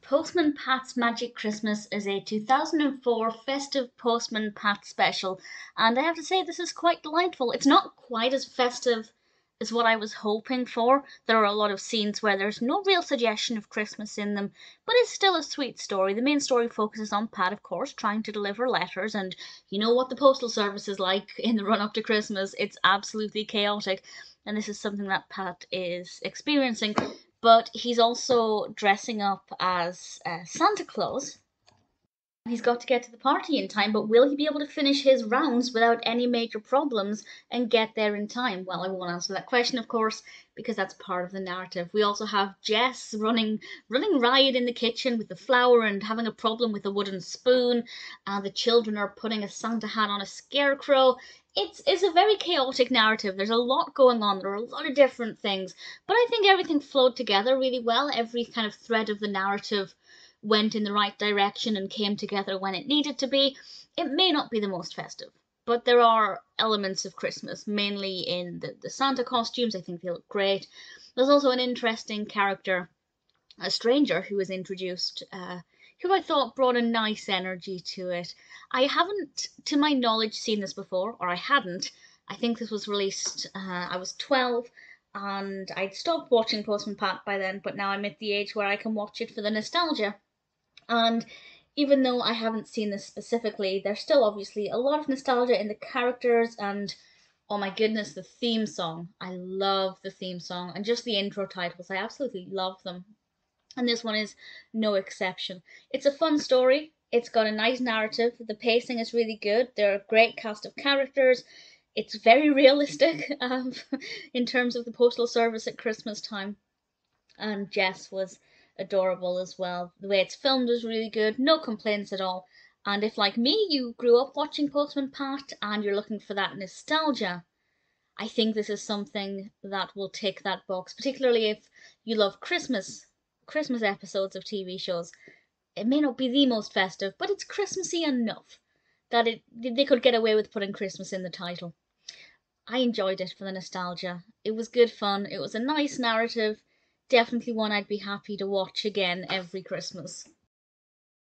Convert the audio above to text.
Postman Pat's Magic Christmas is a 2004 festive Postman Pat special, and I have to say this is quite delightful. It's not quite as festive as what I was hoping for. There are a lot of scenes where there's no real suggestion of Christmas in them, but it's still a sweet story. The main story focuses on Pat, of course, trying to deliver letters, and you know what the postal service is like in the run up to Christmas. It's absolutely chaotic, and this is something that Pat is experiencing. But he's also dressing up as Santa Claus. He's got to get to the party in time, but will he be able to finish his rounds without any major problems and get there in time? Well, I won't answer that question, of course, because that's part of the narrative. We also have Jess running riot in the kitchen with the flour and having a problem with a wooden spoon. The children are putting a Santa hat on a scarecrow. It's a very chaotic narrative. There's a lot going on. There are a lot of different things, but I think everything flowed together really well. Every kind of thread of the narrative went in the right direction and came together when it needed to be. It may not be the most festive, but there are elements of Christmas, mainly in the Santa costumes. I think they look great. There's also an interesting character, a stranger who was introduced, who I thought brought a nice energy to it. I haven't, to my knowledge, seen this before, or I hadn't. I think this was released, I was 12, and I'd stopped watching Postman Pat by then, but now I'm at the age where I can watch it for the nostalgia. And even though I haven't seen this specifically, there's still obviously a lot of nostalgia in the characters and oh my goodness, the theme song. I love the theme song and just the intro titles. I absolutely love them. And this one is no exception. It's a fun story. It's got a nice narrative. The pacing is really good. There are a great cast of characters. It's very realistic in terms of the postal service at Christmas time. And Jess was adorable as well. The way it's filmed is really good, no complaints at all. And if, like me, you grew up watching Postman Pat and you're looking for that nostalgia, I think this is something that will tick that box, particularly if you love Christmas episodes of TV shows. It may not be the most festive, but it's Christmassy enough that they could get away with putting Christmas in the title. I enjoyed it for the nostalgia. It was good fun. It was a nice narrative. Definitely one I'd be happy to watch again every Christmas.